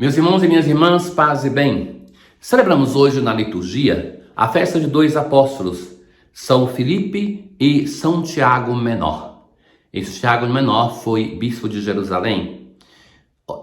Meus irmãos e minhas irmãs, paz e bem. Celebramos hoje na liturgia a festa de dois apóstolos, São Filipe e São Tiago Menor. Esse Tiago Menor foi bispo de Jerusalém,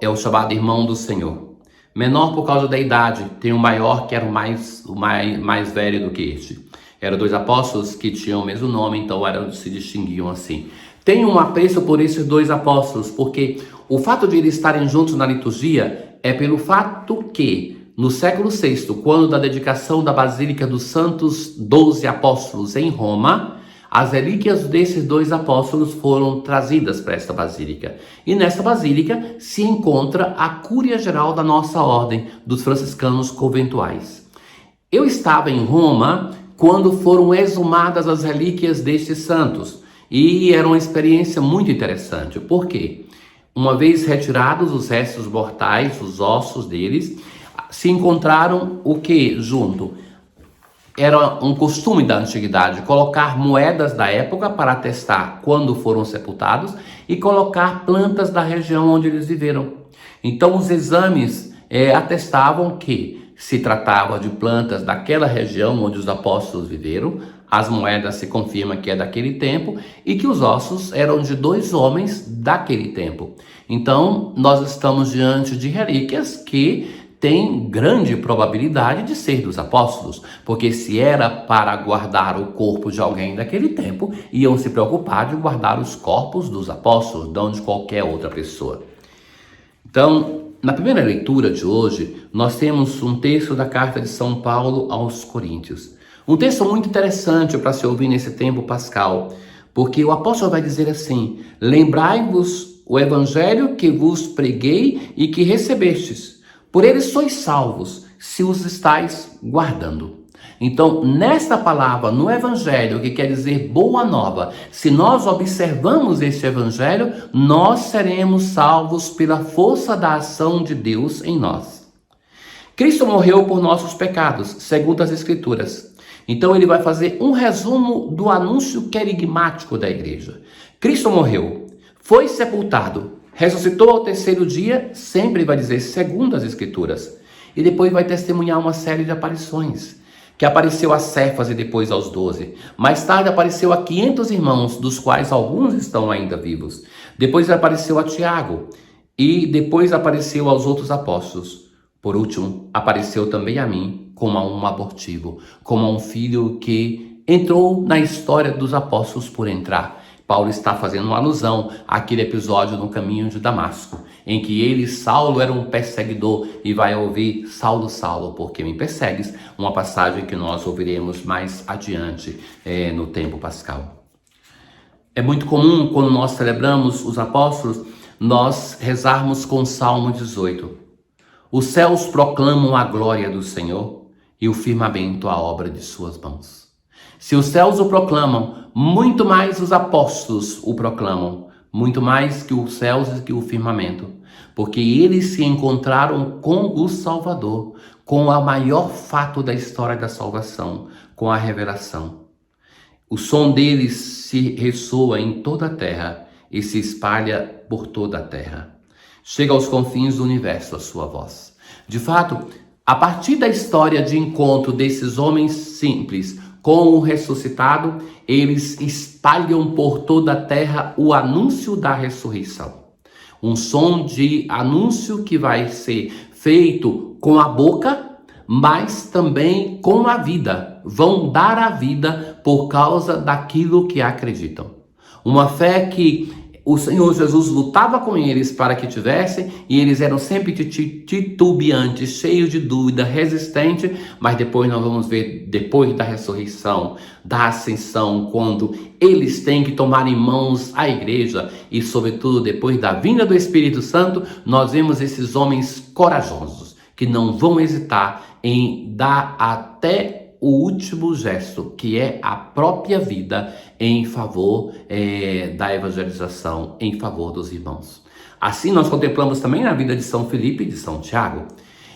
é o chamado irmão do Senhor. Menor por causa da idade, tem um maior que era o mais velho do que este. Eram dois apóstolos que tinham o mesmo nome, então se distinguiam assim. Tenho um apreço por esses dois apóstolos, porque o fato de eles estarem juntos na liturgia é pelo fato que, no século VI, quando da dedicação da Basílica dos Santos 12 Apóstolos em Roma, as relíquias desses dois apóstolos foram trazidas para esta basílica. E nessa basílica se encontra a Cúria Geral da nossa ordem, dos franciscanos conventuais. Eu estava em Roma quando foram exumadas as relíquias destes santos. E era uma experiência muito interessante. Por quê? Uma vez retirados os restos mortais, os ossos deles, se encontraram o que junto? Era um costume da antiguidade colocar moedas da época para atestar quando foram sepultados e colocar plantas da região onde eles viveram. Então os exames atestavam que se tratava de plantas daquela região onde os apóstolos viveram, as moedas se confirma que é daquele tempo e que os ossos eram de dois homens daquele tempo. Então nós estamos diante de relíquias que tem grande probabilidade de ser dos apóstolos, porque se era para guardar o corpo de alguém daquele tempo, iam se preocupar de guardar os corpos dos apóstolos, não de qualquer outra pessoa. Então, na primeira leitura de hoje, nós temos um texto da carta de São Paulo aos Coríntios. Um texto muito interessante para se ouvir nesse tempo pascal, porque o apóstolo vai dizer assim: lembrai-vos o evangelho que vos preguei e que recebestes. Por eles sois salvos, se os estáis guardando. Então, nesta palavra, no evangelho, que quer dizer boa nova, se nós observamos este evangelho, nós seremos salvos pela força da ação de Deus em nós. Cristo morreu por nossos pecados, segundo as Escrituras. Então, ele vai fazer um resumo do anúncio querigmático da igreja. Cristo morreu, foi sepultado, ressuscitou ao terceiro dia, sempre vai dizer segundo as Escrituras. E depois vai testemunhar uma série de aparições, que apareceu a Cefas e depois aos 12. Mais tarde apareceu a 500 irmãos, dos quais alguns estão ainda vivos. Depois apareceu a Tiago e depois apareceu aos outros apóstolos. Por último, apareceu também a mim como a um abortivo, como a um filho que entrou na história dos apóstolos por entrar. Paulo está fazendo uma alusão àquele episódio no caminho de Damasco, em que ele, Saulo, era um perseguidor e vai ouvir: Saulo, Saulo, por que me persegues? Uma passagem que nós ouviremos mais adiante no tempo pascal. É muito comum, quando nós celebramos os apóstolos, nós rezarmos com o Salmo 18. Os céus proclamam a glória do Senhor e o firmamento a obra de suas mãos. Se os céus o proclamam, muito mais os apóstolos o proclamam, muito mais que os céus e que o firmamento, porque eles se encontraram com o Salvador, com o maior fato da história da salvação, com a revelação. O som deles se ressoa em toda a terra e se espalha por toda a terra. Chega aos confins do universo a sua voz. De fato, a partir da história de encontro desses homens simples com o ressuscitado, eles espalham por toda a terra o anúncio da ressurreição. Um som de anúncio que vai ser feito com a boca, mas também com a vida. Vão dar a vida por causa daquilo que acreditam. Uma fé que o Senhor Jesus lutava com eles para que tivessem, e eles eram sempre titubeantes, cheios de dúvida, resistentes, mas depois nós vamos ver, depois da ressurreição, da ascensão, quando eles têm que tomar em mãos a igreja e, sobretudo, depois da vinda do Espírito Santo, nós vemos esses homens corajosos, que não vão hesitar em dar até o último gesto, que é a própria vida em favor da evangelização, em favor dos irmãos. Assim nós contemplamos também na vida de São Filipe e de São Tiago.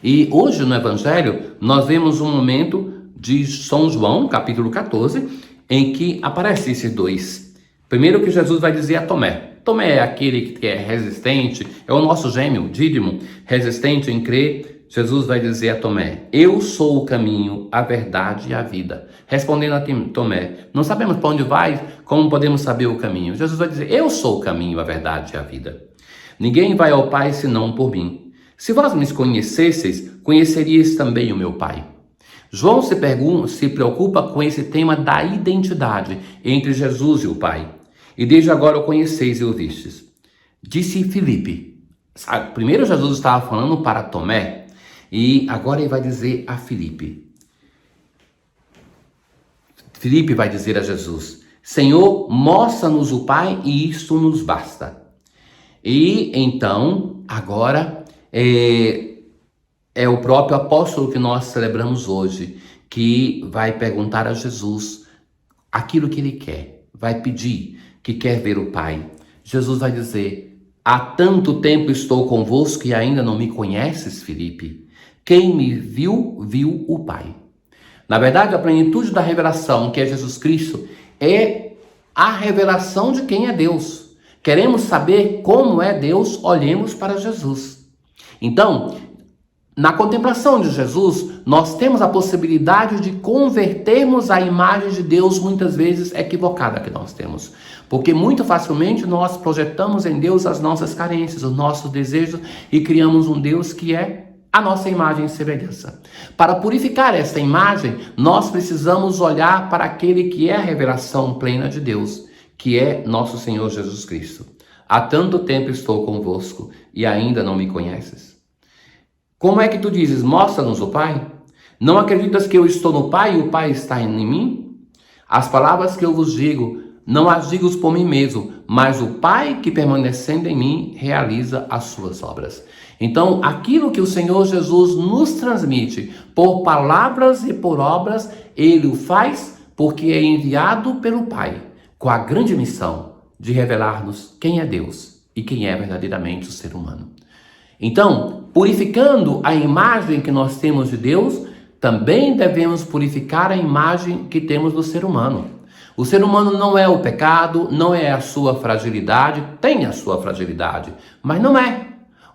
E hoje no Evangelho nós vemos um momento de São João, capítulo 14, em que aparecem esses dois. Primeiro que Jesus vai dizer a Tomé: Tomé é aquele que é resistente, é o nosso gêmeo, Dídimo, resistente em crer. Jesus vai dizer a Tomé: eu sou o caminho, a verdade e a vida. Respondendo a Tomé: não sabemos para onde vais, como podemos saber o caminho? Jesus vai dizer: eu sou o caminho, a verdade e a vida. Ninguém vai ao Pai senão por mim. Se vós me conhecesseis, conheceríeis também o meu Pai. João se preocupa com esse tema da identidade entre Jesus e o Pai. E desde agora o conheceis e o vistes. Disse Filipe. Primeiro Jesus estava falando para Tomé, e agora ele vai dizer a Filipe. Filipe vai dizer a Jesus: Senhor, mostra-nos o Pai e isto nos basta. E então, agora, é o próprio apóstolo que nós celebramos hoje, que vai perguntar a Jesus aquilo que ele quer, vai pedir que quer ver o Pai. Jesus vai dizer: há tanto tempo estou convosco e ainda não me conheces, Filipe? Quem me viu, viu o Pai. Na verdade, a plenitude da revelação, que é Jesus Cristo, é a revelação de quem é Deus. Queremos saber como é Deus, olhemos para Jesus. Então, na contemplação de Jesus, nós temos a possibilidade de convertermos a imagem de Deus, muitas vezes equivocada que nós temos. Porque muito facilmente nós projetamos em Deus as nossas carências, os nossos desejos, e criamos um Deus que é a nossa imagem e semelhança. Para purificar essa imagem, nós precisamos olhar para aquele que é a revelação plena de Deus, que é nosso Senhor Jesus Cristo. Há tanto tempo estou convosco e ainda não me conheces. Como é que tu dizes, mostra-nos o Pai? Não acreditas que eu estou no Pai e o Pai está em mim? As palavras que eu vos digo, não as digo por mim mesmo, mas o Pai que permanecendo em mim realiza as suas obras. Então, aquilo que o Senhor Jesus nos transmite por palavras e por obras, Ele o faz porque é enviado pelo Pai, com a grande missão de revelar-nos quem é Deus e quem é verdadeiramente o ser humano. Então, purificando a imagem que nós temos de Deus, também devemos purificar a imagem que temos do ser humano. O ser humano não é o pecado, não é a sua fragilidade, tem a sua fragilidade, mas não é.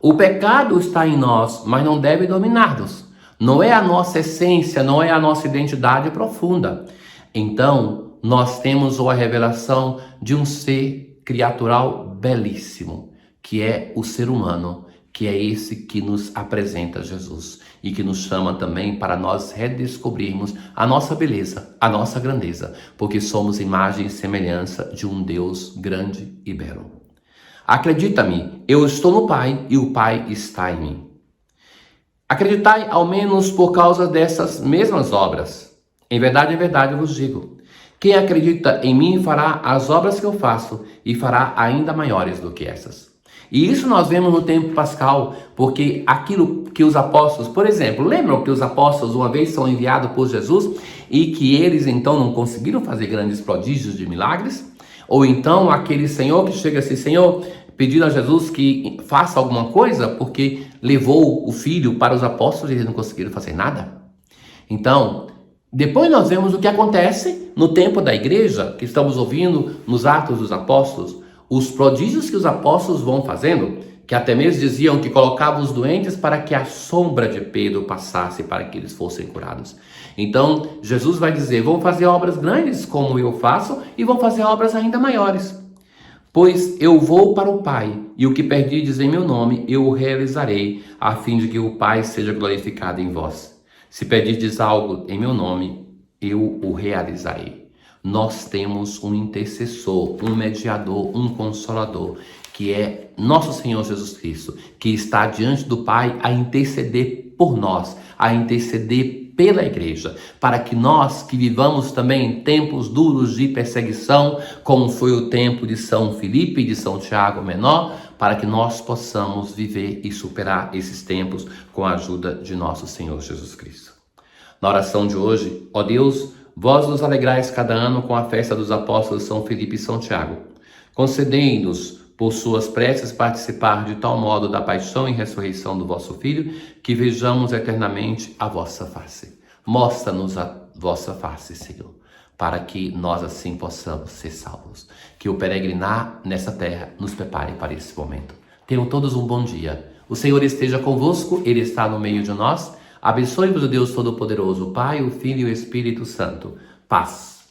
O pecado está em nós, mas não deve dominar-nos. Não é a nossa essência, não é a nossa identidade profunda. Então, nós temos a revelação de um ser criatural belíssimo, que é o ser humano, que é esse que nos apresenta Jesus e que nos chama também para nós redescobrirmos a nossa beleza, a nossa grandeza, porque somos imagem e semelhança de um Deus grande e belo. Acredita-me, eu estou no Pai e o Pai está em mim. Acreditai ao menos por causa dessas mesmas obras. Em verdade, eu vos digo, quem acredita em mim fará as obras que eu faço e fará ainda maiores do que essas. E isso nós vemos no tempo pascal, porque aquilo que os apóstolos, por exemplo, lembram que os apóstolos uma vez são enviados por Jesus e que eles então não conseguiram fazer grandes prodígios de milagres? Ou então aquele senhor que chega assim, Senhor, pedindo a Jesus que faça alguma coisa, porque levou o filho para os apóstolos e eles não conseguiram fazer nada? Então, depois nós vemos o que acontece no tempo da igreja, que estamos ouvindo nos Atos dos Apóstolos, os prodígios que os apóstolos vão fazendo, que até mesmo diziam que colocavam os doentes para que a sombra de Pedro passasse, para que eles fossem curados. Então, Jesus vai dizer, vão fazer obras grandes como eu faço e vão fazer obras ainda maiores. Pois eu vou para o Pai, e o que perdides em meu nome, eu o realizarei, a fim de que o Pai seja glorificado em vós. Se pedirdes algo em meu nome, eu o realizarei. Nós temos um intercessor, um mediador, um consolador, que é nosso Senhor Jesus Cristo, que está diante do Pai a interceder por nós, a interceder pela igreja, para que nós que vivamos também em tempos duros de perseguição, como foi o tempo de São Filipe e de São Tiago Menor, para que nós possamos viver e superar esses tempos com a ajuda de nosso Senhor Jesus Cristo. Na oração de hoje, ó Deus, vós nos alegrais cada ano com a festa dos apóstolos São Filipe e São Tiago. Concedei-nos, por suas preces, participar de tal modo da paixão e ressurreição do vosso Filho, que vejamos eternamente a vossa face. Mostra-nos a vossa face, Senhor, para que nós assim possamos ser salvos. Que o peregrinar nessa terra nos prepare para esse momento. Tenham todos um bom dia. O Senhor esteja convosco, Ele está no meio de nós. Abençoe-vos o Deus Todo-Poderoso, o Pai, o Filho e o Espírito Santo. Paz.